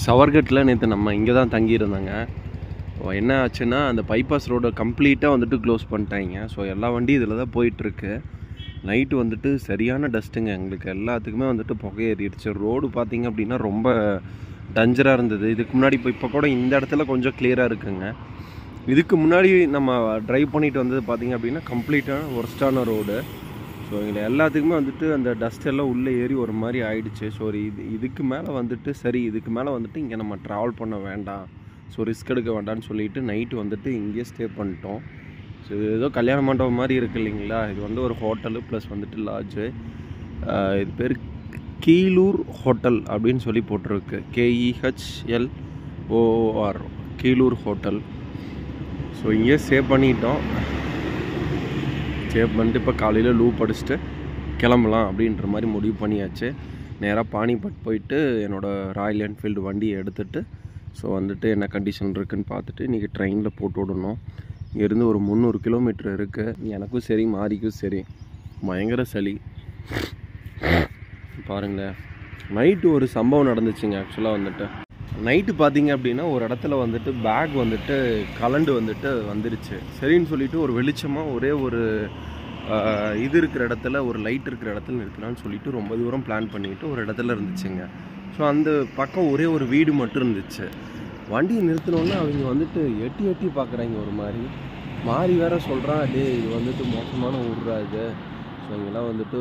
சவர்கட்டில் நேற்று நம்ம இங்கே தான் தங்கியிருந்தாங்க. என்ன ஆச்சுன்னா அந்த பைபாஸ் ரோடை கம்ப்ளீட்டாக வந்துட்டு க்ளோஸ் பண்ணிட்டாங்க. ஸோ எல்லா வண்டியும் இதில் தான் போயிட்டுருக்கு. நைட்டு வந்துட்டு சரியான டஸ்ட்டுங்க. எங்களுக்கு எல்லாத்துக்குமே வந்துட்டு புகையேறிடுச்சு. ரோடு பார்த்திங்க அப்படின்னா ரொம்ப டஞ்சராக இருந்தது. இதுக்கு முன்னாடி இப்போ கூட இந்த இடத்துல கொஞ்சம் கிளியராக இருக்குங்க. இதுக்கு முன்னாடி நம்ம ட்ரைவ் பண்ணிட்டு வந்தது பார்த்திங்க அப்படின்னா கம்ப்ளீட்டான ஒர்ஸ்டான ரோடு. ஸோ எங்களை எல்லாத்துக்குமே வந்துட்டு அந்த டஸ்ட் எல்லாம் உள்ளே ஏறி ஒரு மாதிரி ஆயிடுச்சு. ஸோ இதுக்கு மேலே வந்துட்டு இங்கே நம்ம ட்ராவல் பண்ண வேண்டாம், ஸோ ரிஸ்க் எடுக்க வேண்டாம்னு சொல்லிட்டு நைட்டு வந்துட்டு இங்கேயே ஸ்டே பண்ணிட்டோம். ஸோ இது ஏதோ கல்யாண மண்டபம் மாதிரி இருக்குது இல்லைங்களா. இது வந்து ஒரு ஹோட்டலு ப்ளஸ் வந்துட்டு லாட்ஜு. இது பேர் கீழூர் ஹோட்டல் அப்படின்னு சொல்லி போட்டிருக்கு. KEHLOR Keezhur hotel. ஸோ இங்கேயே ஸ்டே பண்ணிட்டோம். ஸ்டே பண்ணிட்டு இப்போ காலையில் லூப் அடிச்சுட்டு கிளம்பலாம் அப்படின்ற மாதிரி முடிவு பண்ணியாச்சு. நேராக பானிபட் போயிட்டு என்னோடய ராயல் என்ஃபீல்டு வண்டியை எடுத்துகிட்டு ஸோ வந்துட்டு என்ன கண்டிஷன் இருக்குதுன்னு பார்த்துட்டு இன்றைக்கி ட்ரெயினில் போட்டு விடணும். இங்கேருந்து ஒரு 300 கிலோமீட்டர் இருக்குது. எனக்கும் சரி மாரிக்கும் சரி பயங்கர சளி. பாருங்களேன், நைட்டு ஒரு சம்பவம் நடந்துச்சுங்க. ஆக்சுவலாக வந்துட்டு நைட்டு பார்த்திங்க அப்படின்னா ஒரு இடத்துல வந்துட்டு பேக் வந்துட்டு கலண்டு வந்துருச்சு. சரின்னு சொல்லிவிட்டு ஒரு வெளிச்சமாக ஒரே ஒரு இது இருக்கிற இடத்துல, ஒரு லைட் இருக்கிற இடத்துல நிறுத்தலான்னு சொல்லிவிட்டு ரொம்ப தூரம் பிளான் பண்ணிவிட்டு ஒரு இடத்துல இருந்துச்சுங்க. ஸோ அந்த பக்கம் ஒரே ஒரு வீடு மட்டும் இருந்துச்சு. வண்டியை நிறுத்தினோன்னா அவங்க வந்துட்டு எட்டி எட்டி பார்க்குறாங்க. ஒரு மாதிரி மாறி வேறு சொல்கிறான், இது வந்துட்டு மோசமான ஊர்ரா இது. ஸோ இங்கெல்லாம் வந்துட்டு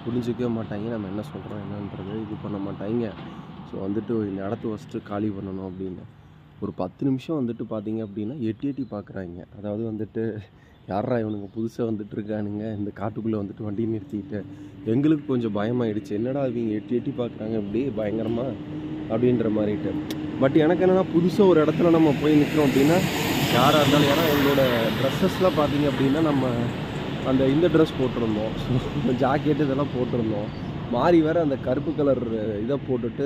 புரிஞ்சிக்கவே மாட்டாங்க, நம்ம என்ன சொல்கிறோம் என்னன்றது இது பண்ண மாட்டாங்க. ஸோ வந்துட்டு இந்த இடத்த ஃபஸ்ட்டு காலி பண்ணணும் அப்படின்னு ஒரு 10 நிமிஷம் வந்துட்டு பார்த்திங்க அப்படின்னா எட்டி எட்டி பார்க்குறாங்க. அதாவது வந்துட்டு யாரா இவனுங்க புதுசாக வந்துட்டு இருக்கானுங்க இந்த காட்டுக்குள்ளே வந்துட்டு வண்டி நிறுத்திட்டு. எங்களுக்கு கொஞ்சம் பயமாயிடுச்சு, என்னடா இவங்க எட்டி எட்டி பார்க்குறாங்க இப்படி பயங்கரமாக அப்படின்ற மாதிரிட்டு. பட் எனக்கு என்னென்னா புதுசாக ஒரு இடத்துல நம்ம போய் நிற்கிறோம் அப்படின்னா யாராக இருந்தாலும், ஏன்னா எங்களோட ட்ரெஸ்ஸஸ்லாம் பார்த்திங்க அப்படின்னா நம்ம அந்த இந்த ட்ரெஸ் போட்டிருந்தோம், ஸோ ஜாக்கெட்டு இதெல்லாம் போட்டிருந்தோம். மாறி வேறு அந்த கருப்பு கலர் இதை போட்டுட்டு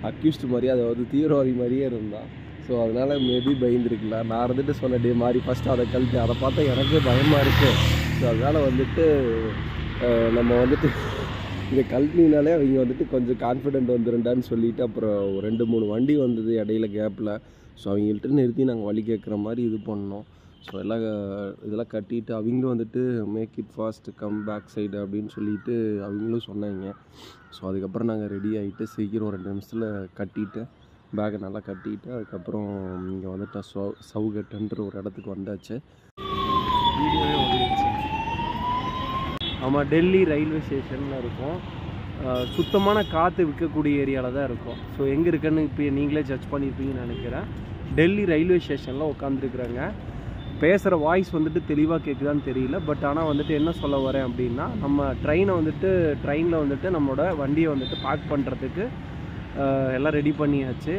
அக்யூஸ்டு மாதிரி, அதாவது தீவிரவாதி மாதிரியே இருந்தான். ஸோ அதனால் மேபி பயந்துருக்குல்ல. நான் இருந்துட்டு சொன்னே மாதிரி ஃபஸ்ட்டு அதை கழட்டி, அதை பார்த்தா எனக்கே பயமாக இருக்குது. ஸோ அதனால் வந்துட்டு நம்ம வந்துட்டு இதை கழட்டினாலே அவங்க வந்துட்டு கொஞ்சம் கான்ஃபிடென்ட் வந்துருண்டான்னு சொல்லிவிட்டு அப்புறம் 2-3 வண்டி வந்தது இடையில கேப்பில். ஸோ அவங்கள்ட்ட நிறுத்தி நாங்கள் வழி கேட்குற மாதிரி இது பண்ணோம். ஸோ இதெல்லாம் கட்டிட்டு அவங்களும் வந்துட்டு make it fast come back side அப்படின்னு சொல்லிட்டு அவங்களும் சொன்னாங்க. ஸோ அதுக்கப்புறம் நாங்கள் ரெடி ஆகிட்டு சீக்கிரம் 2 நிமிஷத்தில் கட்டிட்டு பேக்கை நல்லா கட்டிட்டு அதுக்கப்புறம் இங்கே வந்துட்டு சவுகட்டுன்ற ஒரு இடத்துக்கு வந்தாச்சு. வீடியோவே வந்துடுச்சு. ஆமாம், டெல்லி ரயில்வே ஸ்டேஷனில் இருக்கும். சுத்தமான காற்று விற்கக்கூடிய ஏரியாவில் தான் இருக்கும். ஸோ எங்கே இருக்குன்னு இப்போ நீங்களே ஜட்ஜ் பண்ணியிருப்பீங்கன்னு நினைக்கிறேன். டெல்லி ரயில்வே ஸ்டேஷனில் உட்காந்துருக்குறாங்க. பேசுகிற வாய்ஸ் வந்துட்டு தெளிவாக கேட்குதான்னு தெரியல. பட் ஆனால் வந்துட்டு என்ன சொல்ல வரேன் அப்படின்னா, நம்ம ட்ரெயினில் வந்துட்டு நம்மளோட வண்டியை வந்துட்டு பார்க் பண்ணுறதுக்கு எல்லாம் ரெடி பண்ணியாச்சு.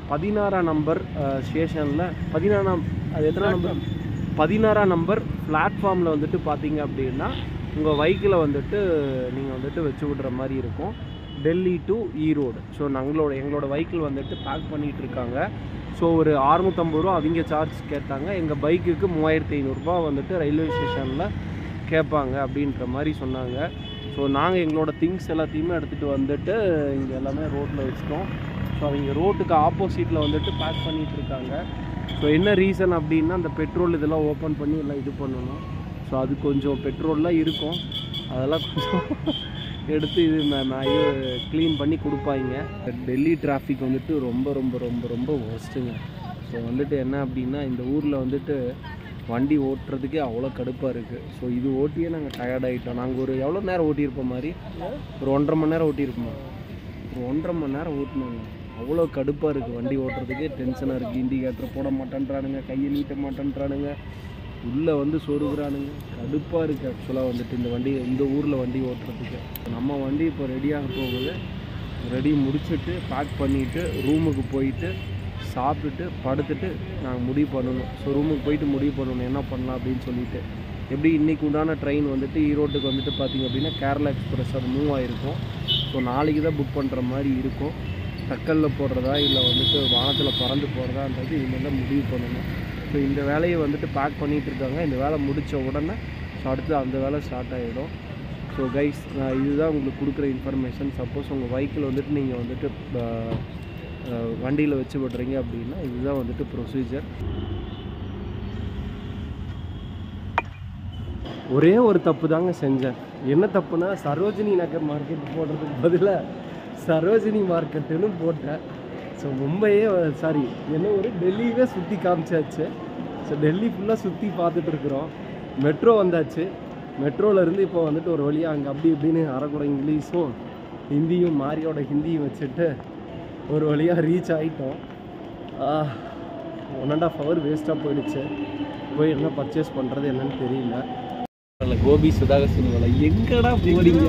16ஆம் நம்பர் ஸ்டேஷனில் 16ஆம் நம்பர் பிளாட்ஃபார்மில் வந்துட்டு பார்த்தீங்க அப்படின்னா உங்கள் வெஹிக்கிளை வந்துட்டு நீங்கள் வந்துட்டு வச்சு விடுற மாதிரி இருக்கும். டெல்லி டு ஈரோடு. ஸோ எங்களோட வெஹிக்கிள் வந்துட்டு பேக் பண்ணிகிட்டு இருக்காங்க. ஸோ ஒரு 650 ரூபா அவங்க சார்ஜ் கேட்டாங்க. எங்கள் பைக்குக்கு 3500 ரூபா வந்துட்டு ரயில்வே ஸ்டேஷனில் கேட்பாங்க அப்படின்ற மாதிரி சொன்னாங்க. ஸோ நாங்கள் எங்களோட திங்ஸ் எல்லாத்தையுமே எடுத்துகிட்டு வந்துட்டு இங்கே எல்லாமே ரோட்டில் வச்சிட்டோம். ஸோ அவங்க ரோட்டுக்கு ஆப்போசிட்டில் வந்துட்டு பேக் பண்ணிகிட்டு இருக்காங்க. ஸோ என்ன ரீசன் அப்படின்னா அந்த பெட்ரோல் இதெல்லாம் ஓப்பன் பண்ணி எல்லாம் இது பண்ணணும். ஸோ அது கொஞ்சம் பெட்ரோல்லாம் இருக்கும், அதெல்லாம் கொஞ்சம் எடுத்து இது க்ளீன் பண்ணி கொடுப்பாங்க. டெல்லி டிராஃபிக் வந்துட்டு ரொம்ப ரொம்ப ரொம்ப ரொம்ப ஒஸ்ட்டுங்க. ஸோ வந்துட்டு என்ன அப்படின்னா இந்த ஊரில் வந்துட்டு வண்டி ஓட்டுறதுக்கே அவ்வளோ கடுப்பாக இருக்குது. ஸோ இது ஓட்டியே நாங்கள் டயர்டாகிட்டோம். நாங்கள் ஒரு எவ்வளோ நேரம் ஓட்டியிருப்போம் மாதிரி ஒரு 1.5 மணி நேரம் ஓட்டியிருப்போம். ஒரு 1.5 மணி நேரம் ஓட்டினாங்க. அவ்வளோ கடுப்பாக இருக்குது வண்டி ஓட்டுறதுக்கே, டென்ஷனாக இருக்குது. இண்டிகேட்டர் போட மாட்டேன்றானுங்க, கையை நீட்ட மாட்டேன்றானுங்க, உள்ளே வந்து சொருகுறானுங்க, கடுப்பாக இருக்குது. ஆக்சுவலாக வந்துட்டு இந்த ஊரில் வண்டி ஓட்டுறதுக்கு நம்ம வண்டி இப்போ ரெடியாக போகுது. ரெடி முடிச்சுட்டு பேக் பண்ணிவிட்டு ரூமுக்கு போயிட்டு சாப்பிட்டுட்டு படுத்துட்டு நாங்கள் முடிவு பண்ணணும். ஸோ ரூமுக்கு போயிட்டு முடிவு பண்ணணும் என்ன பண்ணலாம் அப்படின்னு சொல்லிட்டு. எப்படி இன்றைக்கி உண்டான ட்ரெயின் வந்துட்டு ஈரோட்டுக்கு வந்துட்டு பார்த்திங்க அப்படின்னா கேரளா எக்ஸ்பிரஸ் அது மூவ் ஆகிருக்கும். ஸோ நாளைக்கு தான் புக் பண்ணுற மாதிரி இருக்கும். தக்கலில் போடுறதா இல்லை வந்துட்டு வானத்தில் பறந்து போகிறதான்றது இனிமேல் தான் முடிவு பண்ணணும். ஸோ இந்த வேலையை வந்துட்டு பேக் பண்ணிகிட்டு இருக்காங்க. இந்த வேலை முடித்த உடனே ஸோ அடுத்து அந்த வேலை ஸ்டார்ட் ஆகிடும். ஸோ கைஸ், இதுதான் உங்களுக்கு கொடுக்குற இன்ஃபர்மேஷன். சப்போஸ் உங்கள் வெஹிக்கிள் வந்துட்டு நீங்கள் வந்துட்டு வண்டியில் வச்சு விடுறீங்க அப்படின்னா இதுதான் வந்துட்டு ப்ரொசீஜர். ஒரே ஒரு தப்பு தாங்க செஞ்சேன். என்ன தப்புனா, சரோஜினி நகர் மார்க்கெட் போடுறதுக்கு பதிலாக சரோஜினி மார்க்கெட்டுன்னு போட்டேன். ஸோ மும்பையே சாரி என்ன ஒரு டெல்லியவே சுற்றி காமிச்சாச்சு. ஸோ டெல்லி ஃபுல்லாக சுற்றி பார்த்துட்டு இருக்கிறோம். மெட்ரோ வந்தாச்சு. மெட்ரோலேருந்து இப்போ வந்துட்டு ஒரு வழியாக அங்கே அப்படி இப்படின்னு அரைக்குறை இங்கிலீஷும் ஹிந்தியும் மாரியோட ஹிந்தியும் வச்சுட்டு ஒரு வழியாக ரீச் ஆகிட்டோம். 1.5 hour வேஸ்ட்டாக போயிடுச்சு. போய் என்ன பர்ச்சேஸ் பண்ணுறது என்னன்னு தெரியல. கோபி சுதாகர் சினிமாவில் எங்கடா போகிறீங்க,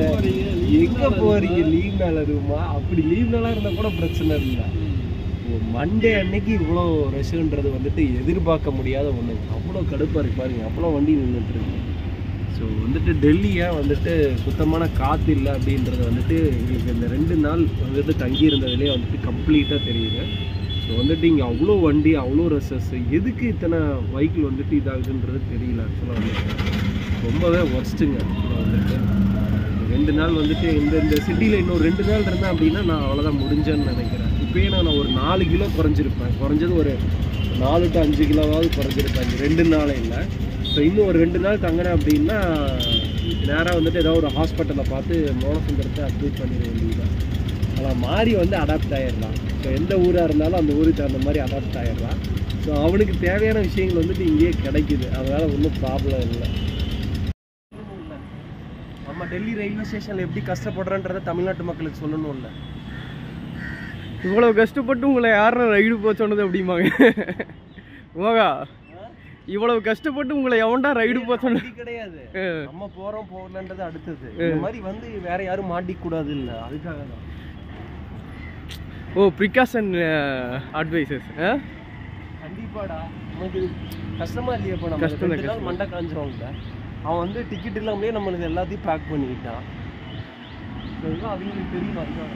எங்கே போகிறீங்க? லீவ் நாள் இருக்குமா? அப்படி லீவ் நாளாக இருந்தால் கூட பிரச்சனை இல்லை. மண்டே அன்னைக்கு இவ்வளோ ரஷ்ன்றது வந்துட்டு எதிர்பார்க்க முடியாத ஒன்று. அவ்வளோ கடுப்பாக இருக்கு பாருங்க, அவ்வளோ வண்டி நின்றுட்டுருக்கு. ஸோ வந்துட்டு டெல்லியாக வந்துட்டு சுத்தமான காற்று இல்லை அப்படின்றது வந்துட்டு எங்களுக்கு இந்த 2 நாள் வந்துட்டு தங்கியிருந்ததுலேயே வந்துட்டு கம்ப்ளீட்டாக தெரியுது. ஸோ வந்துட்டு இங்கே அவ்வளோ வண்டி, அவ்வளோ ரஷஸ், எதுக்கு இத்தனை வெஹிக்கிள் வந்துட்டு இதாகுதுன்றது தெரியல. ஆக்சுவலாக வந்துட்டு ரொம்பவே ஒர்ஸ்ட்டுங்க. வந்துட்டு 2 நாள் வந்துட்டு இந்த சிட்டியில் இன்னும் 2 நாள் இருந்தேன் அப்படின்னா நான் அவ்வளோதான் முடிஞ்சேன்னு நினைக்கிறேன். இப்போயே நான் ஒரு 4 கிலோ குறைஞ்சிருப்பேன். குறைஞ்சது ஒரு 4 to 5 கிலோவாவது குறைஞ்சிருப்பேன் 2 நாளே இல்லை. ஸோ இன்னும் ஒரு 2 நாள் தங்கினேன் அப்படின்னா நேராக வந்துட்டு ஏதாவது ஒரு ஹாஸ்பிட்டலை பார்த்து மோனசுந்தரத்தை அட்மிட் பண்ணிட வேண்டியதுதான். ஆனால் மாறி வந்து அடாப்ட் ஆகிடலாம். ஸோ எந்த ஊராக இருந்தாலும் அந்த ஊருக்கு தகுந்த மாதிரி அடாப்ட் ஆகிடலாம். ஸோ அவனுக்கு தேவையான விஷயங்கள் வந்துட்டு இங்கேயே கிடைக்குது. அதனால் ஒன்றும் ப்ராப்ளம் இல்லை. நம்ம டெல்லி ரயில்வே ஸ்டேஷனில் எப்படி கஷ்டப்படுறன்றதை தமிழ்நாட்டு மக்களுக்கு சொல்லணும். இல்லை இவ்வளோ கஷ்டப்பட்டு உங்களை யாரும் ரைடு போக சொன்னது அப்படிம்பாங்க. ஓகா இவ்வளவு கஷ்டப்பட்டு உங்களை எவன்டா ரைடு போக சொன்னது கிடையாது. நம்ம போகிறோம் போகலன்றது அடுத்தது. இந்த மாதிரி வந்து வேற யாரும் மாட்டிக்கூடாது. இல்லை அதுக்காக தான். ஓ ப்ரிகாஷன் அட்வைசஸ். கண்டிப்பாடா. நமக்கு கஷ்டமா இல்லையா? இப்போ நம்ம கஷ்டம் மண்டை காஞ்சிரோம்ல. அவன் வந்து டிக்கெட் இல்லாமலே நம்மளுக்கு எல்லாத்தையும் பேக் பண்ணிக்கிட்டான். அவங்களுக்கு தெரியும். அதுதான்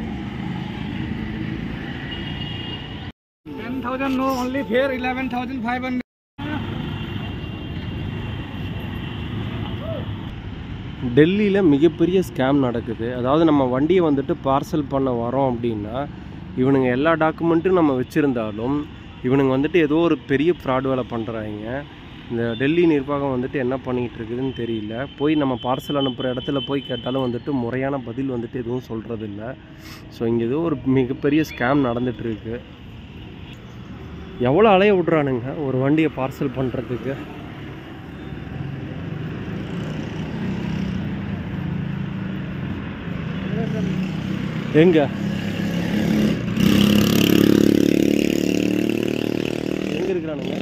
10,000 no only fare 11,500. டெல்லியில் மிகப்பெரிய ஸ்கேம் நடக்குது. அதாவது நம்ம வண்டியை வந்துட்டு பார்சல் பண்ண வரோம் அப்படின்னா இவனுங்க எல்லா டாக்குமெண்ட்டும் நம்ம வச்சுருந்தாலும் இவனுங்க வந்துட்டு ஏதோ ஒரு பெரிய ஃப்ராட் வேலை பண்ணுறாங்க. இந்த டெல்லி நிர்வாகம் வந்துட்டு என்ன பண்ணிகிட்டு இருக்குதுன்னு தெரியல. போய் நம்ம பார்சல் அனுப்புகிற இடத்துல போய் கேட்டாலும் வந்துட்டு முறையான பதில் வந்துட்டு எதுவும் சொல்கிறதில்ல. ஸோ இங்கே ஏதோ ஒரு மிகப்பெரிய ஸ்கேம் நடந்துகிட்ருக்கு. எவ்வளோ அலைய விட்றானுங்க ஒரு வண்டியை பார்சல் பண்ணுறதுக்கு. எங்க எங்க இருக்கிறானுங்க?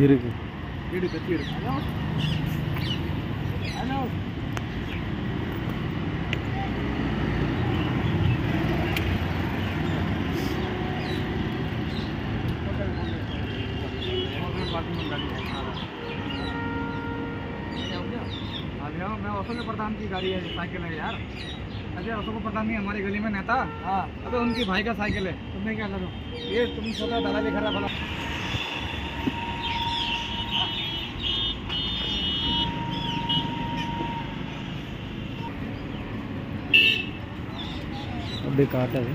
இருக்கு வீடு கத்தி இருக்கு. ஹலோ मैं अशोक प्रधान की गाड़ी है, साइकिल है यार. अजय अशोक प्रधान नहीं हमारी गली में नेता. हाँ अबे उनकी भाई का साइकिल है. तुम्हें क्या करो ये तुम सोचा दलाली खराब भला. அப்படியே காட்டாது.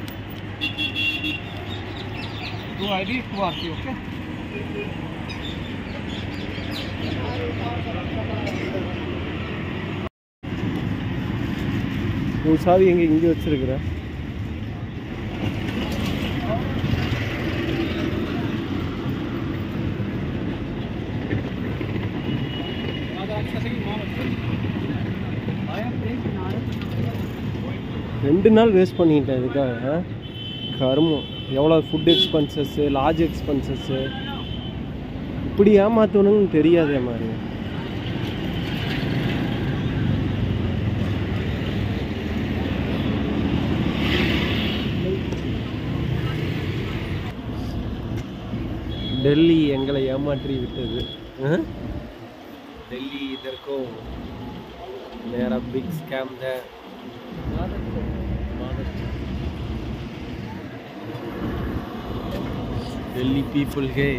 2 ID 2 RC. ஓகே உன் சாவி எங்கே இங்கே வச்சிருக்கிற? ரெண்டு நாள் வேஸ்ட் பண்ணிக்கிட்டேன் இதுக்காக. கருமம். எவ்வளோ ஃபுட் எக்ஸ்பென்சஸ்ஸு, லாட்ஜ் எக்ஸ்பென்சஸ்ஸு, இப்படி ஏமாற்றணுன்னு தெரியாதே மாதிரி. டெல்லி எங்களை ஏமாற்றி விட்டது. दिल्ली इधर को मेरा बिग स्कैम है। दिल्ली पीपल के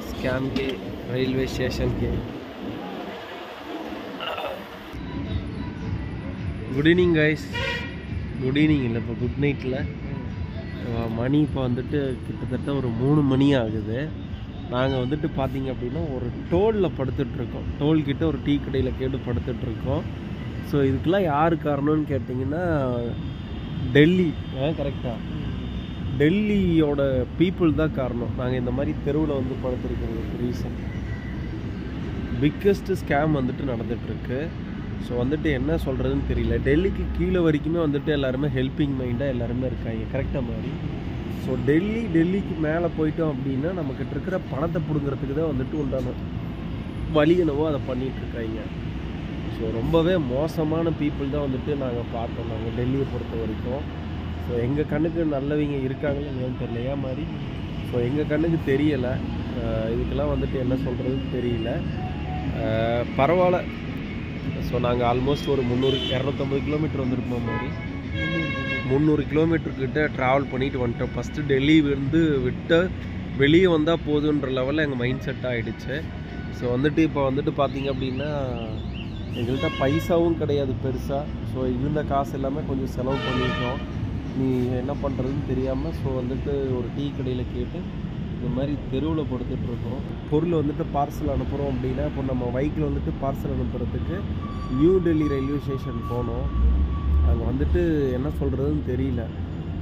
स्कैम के रेलवे स्टेशन के। Good evening guys. Good evening இல்லை, இப்போ குட் நைட்டில். மணி இப்போ வந்துட்டு கிட்டத்தட்ட ஒரு 3 மணி ஆகுது. நாங்கள் வந்துட்டு பார்த்தீங்க அப்படின்னா ஒரு டோலில் படுத்துட்ருக்கோம். டோல்கிட்ட ஒரு டீ கடையில் கேட்டு படுத்துட்ருக்கோம். ஸோ இதுக்கெல்லாம் யார் காரணம்னு கேட்டிங்கன்னா டெல்லி. கரெக்டாக டெல்லியோட பீப்புள் தான் காரணம். நாங்கள் இந்த மாதிரி தெருவில் வந்து படுத்துருக்கிறதுக்கு ரீசன் பிக்கஸ்ட்டு ஸ்கேம் வந்துட்டு நடந்துகிட்ருக்கு. ஸோ வந்துட்டு என்ன சொல்கிறதுன்னு தெரியல. டெல்லிக்கு கீழே வரைக்குமே வந்துட்டு எல்லாருமே ஹெல்பிங் மைண்டாக எல்லாருமே இருக்காங்க கரெக்டாக மாதிரி. ஸோ டெல்லிக்கு மேலே போயிட்டோம் அப்படின்னா நம்மக்கிட்ட இருக்கிற பணத்தை பிடுங்கிறதுக்கு தான் வந்துட்டு உண்டான வழி என்னவோ அதை பண்ணிகிட்ருக்காங்க. ஸோ ரொம்பவே மோசமான பீப்புள் தான் வந்துட்டு நாங்கள் பார்த்தோம் நாங்கள் டெல்லியை பொறுத்த வரைக்கும். ஸோ எங்கள் கண்ணுக்கு நல்லவங்க இருக்காங்களோ இல்லையான்னு தெரியலையா மாதிரி. ஸோ எங்கள் கண்ணுக்கு தெரியலை. இதுக்கெல்லாம் வந்துட்டு என்ன சொல்கிறதுன்னு தெரியல. பரவாயில்ல. ஸோ நாங்கள் ஆல்மோஸ்ட் ஒரு 250 கிலோமீட்டர் வந்திருப்போம் மாதிரி. 300 கிலோமீட்டர்கிட்ட ட்ராவல் பண்ணிட்டு வந்துட்டோம். ஃபஸ்ட்டு டெல்லி வந்து விட்டு வெளியே வந்தால் போதுன்ற லெவலில் எங்கள் மைண்ட் செட் ஆகிடுச்சு. ஸோ வந்துட்டு இப்போ வந்துட்டு பார்த்திங்க அப்படின்னா எங்கள்கிட்ட பைசாவும் கிடையாது பெருசாக. ஸோ இருந்த காசு எல்லாமே கொஞ்சம் செலவு பண்ணிட்டோம். நீ என்ன பண்ணுறதுன்னு தெரியாமல் ஸோ வந்துட்டு ஒரு டீ கடையில் கேட்டு இந்த மாதிரி தெருவில் படுத்துட்ருக்கோம். பொருள் வந்துட்டு பார்சல் அனுப்புகிறோம் அப்படின்னா இப்போ நம்ம பைக்கில் வந்துட்டு பார்சல் அனுப்புறதுக்கு நியூ டெல்லி ரயில்வே ஸ்டேஷன் போனோம். அங்கே வந்துட்டு என்ன சொல்கிறதுன்னு தெரியல.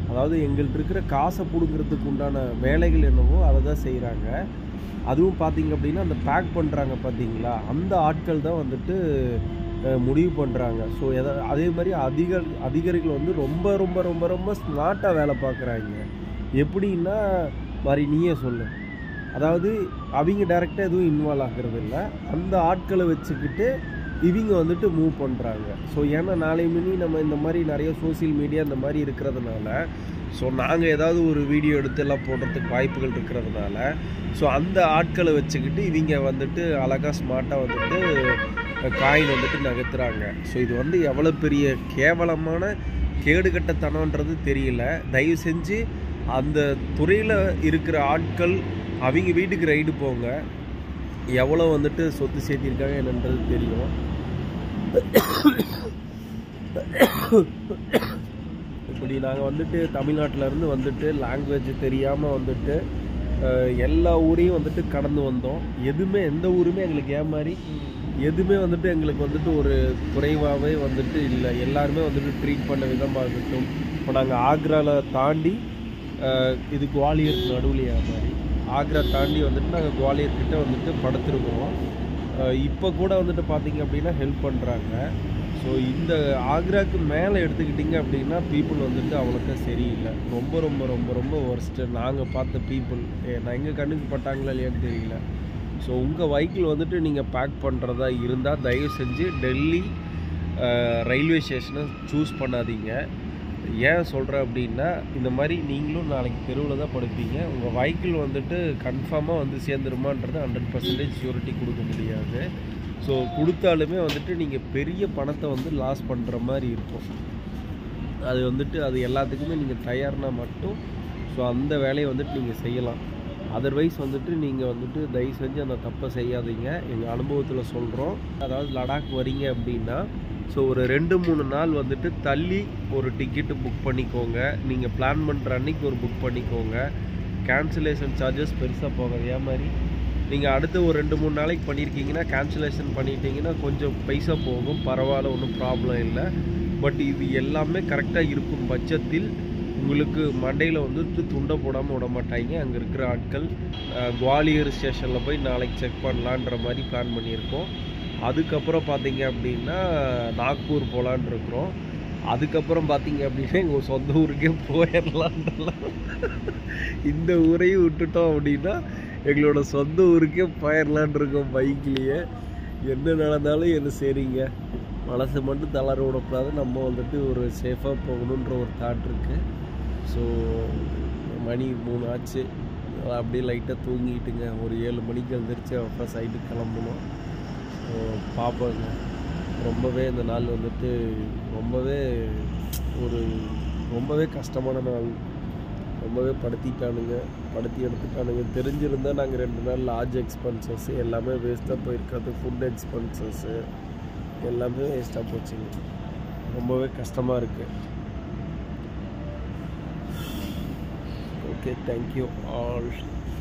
அதாவது எங்கள்கிட்ட இருக்கிற காசை பிடுங்கிறதுக்கு உண்டான வேலைகள் என்னவோ அதை தான் செய்கிறாங்க. அதுவும் பார்த்திங்க அப்படின்னா அந்த பேக் பண்ணுறாங்க பார்த்தீங்களா, அந்த ஆட்கள் தான் வந்துட்டு முடிவு பண்ணுறாங்க. ஸோ அதே மாதிரி அதிகாரிகள் வந்து ரொம்ப ரொம்ப ரொம்ப ரொம்ப ஸ்மார்ட்டாக வேலை பார்க்குறாங்க. எப்படின்னா மாதிரி நீயே சொல்லு. அதாவது அவங்க டைரெக்டாக எதுவும் இன்வால்வ் ஆகிறது இல்லை. அந்த ஆட்களை வச்சுக்கிட்டு இவங்க வந்துட்டு மூவ் பண்ணுறாங்க. ஸோ ஏன்னா நாளை மணி நம்ம இந்த மாதிரி நிறைய சோசியல் மீடியா இந்த மாதிரி இருக்கிறதுனால ஸோ நாங்கள் ஏதாவது ஒரு வீடியோ எடுத்து எல்லாம் போடுறதுக்கு வாய்ப்புகள் இருக்கிறதுனால ஸோ அந்த ஆட்களை வச்சுக்கிட்டு இவங்க வந்துட்டு அழகாக ஸ்மார்ட்டாக வந்துட்டு காயின் வந்துட்டு நகர்த்துறாங்க. ஸோ இது வந்து எவ்வளோ பெரிய கேவலமான கேடுகட்டத்தனன்றது தெரியல. தயவு செஞ்சு அந்த துறையில் இருக்கிற ஆட்கள் அவங்க வீட்டுக்கு ரைடு போங்க. எவ்வளோ வந்துட்டு சொத்து சேர்த்திருக்காங்க என்னன்றது தெரியும். இப்படி நாங்கள் வந்துட்டு தமிழ்நாட்டிலேருந்து வந்துட்டு லாங்குவேஜ் தெரியாமல் வந்துட்டு எல்லா ஊரையும் வந்துட்டு கடந்து வந்தோம். எந்த ஊருமே எங்களுக்கு ஏமாறி எதுவுமே வந்துட்டு எங்களுக்கு வந்துட்டு ஒரு குறைவாகவே வந்துட்டு இல்லை. எல்லாருமே வந்துட்டு ட்ரீட் பண்ண விதமாக இருக்கட்டும். இப்போ நாங்கள் ஆக்ராவில் தாண்டி இது குவாலியர் நடுவுலையா மாதிரி ஆக்ரா தாண்டி வந்துட்டு நாங்கள் குவாலியர்கிட்ட வந்துட்டு படுத்துருக்கோம். இப்போ கூட வந்துட்டு பார்த்திங்க அப்படின்னா ஹெல்ப் பண்ணுறாங்க. ஸோ இந்த ஆக்ராவுக்கு மேலே எடுத்துக்கிட்டிங்க அப்படின்னா பீப்புள் வந்துட்டு அவ்வளோக்கா சரியில்லை. ரொம்ப ரொம்ப ரொம்ப ரொம்ப ஒர்ஸ்ட்டு நாங்கள் பார்த்த பீப்புள். நான் எங்கள் கண்ணுக்கு பட்டாங்களா இல்லையான்னு தெரியல. ஸோ உங்கள் வெஹிக்கிள் வந்துட்டு நீங்கள் பேக் பண்ணுறதா இருந்தால் தயவு செஞ்சு டெல்லி ரயில்வே ஸ்டேஷனை சூஸ் பண்ணாதீங்க. ஏன் சொல்கிறேன் அப்படின்னா இந்த மாதிரி நீங்களும் நாளைக்கு தெருவில் தான் படுப்பீங்க. உங்கள் வெஹிக்கிள் வந்துட்டு கன்ஃபார்மாக வந்து சேர்ந்துருமான்றது 100% ஷூரிட்டி கொடுக்க முடியாது. ஸோ கொடுத்தாலுமே வந்துட்டு நீங்கள் பெரிய பணத்தை வந்து லாஸ் பண்ணுற மாதிரி இருக்கும். அது வந்துட்டு அது எல்லாத்துக்குமே நீங்கள் தயார்னா மட்டும் ஸோ அந்த வேலையை வந்துட்டு நீங்கள் செய்யலாம். அதர்வைஸ் வந்துட்டு நீங்கள் வந்துட்டு தயவு செஞ்சு அந்த தப்பை செய்யாதீங்க. எங்கள் அனுபவத்தில் சொல்கிறோம். அதாவது லடாக் வரீங்க அப்படின்னா ஸோ ஒரு 2-3 நாள் வந்துட்டு தள்ளி ஒரு டிக்கெட்டு புக் பண்ணிக்கோங்க. நீங்கள் பிளான் பண்ணுற அன்றைக்கி ஒரு புக் பண்ணிக்கோங்க. கேன்சலேஷன் சார்ஜஸ் பெருசாக போகாது. ஏன் மாதிரி நீங்கள் அடுத்து ஒரு 2-3 நாளைக்கு பண்ணியிருக்கீங்கன்னா கேன்சலேஷன் பண்ணிட்டீங்கன்னா கொஞ்சம் பைசா போகும். பரவாயில்ல, ஒன்றும் ப்ராப்ளம் இல்லை. பட் இது எல்லாமே கரெக்டாக இருக்கும் பட்சத்தில் உங்களுக்கு மண்டையில் வந்துட்டு துண்டை போடாமல் விட மாட்டாங்க அங்கே இருக்கிற ஆட்கள். குவாலியர் ஸ்டேஷனில் போய் நாளைக்கு செக் பண்ணலான்ற மாதிரி பிளான் பண்ணியிருக்கோம். அதுக்கப்புறம் பார்த்தீங்க அப்படின்னா நாக்பூர் போகலான் இருக்கிறோம். அதுக்கப்புறம் பார்த்தீங்க அப்படின்னா எங்கள் சொந்த ஊருக்கே போயிடலான்லாம். இந்த ஊரையும் விட்டுட்டோம் அப்படின்னா எங்களோட சொந்த ஊருக்கே போயிடலான் இருக்கோம் பைக்லேயே. என்ன நடந்தாலும் என்ன சரிங்க, மனசை மட்டும் தளர விடக்கூடாது. நம்ம வந்துட்டு ஒரு சேஃபாக போகணுன்ற ஒரு தாட் இருக்குது. ஸோ மணி 3 ஆச்சு. அப்படியே லைட்டாக தூங்கிட்டுங்க. ஒரு 7 மணிக்கு எழுந்திரிச்சு அப்புறம் சைட்டுக்கு கிளம்பணும். ஸோ பார்ப்போங்க. ரொம்பவே இந்த நாள் வந்துட்டு ரொம்பவே கஷ்டமான நாள். ரொம்பவே படுத்தி எடுத்துட்டானுங்க. தெரிஞ்சிருந்தால் நாங்கள் 2 நாள் லாட்ஜ் எக்ஸ்பென்சஸ் எல்லாமே வேஸ்ட்டாக போயிருக்காது. ஃபுட் எக்ஸ்பென்சஸ்ஸு எல்லாமே வேஸ்ட்டாக போச்சுங்க. ரொம்பவே கஷ்டமாக இருக்குது. Okay, thank you all.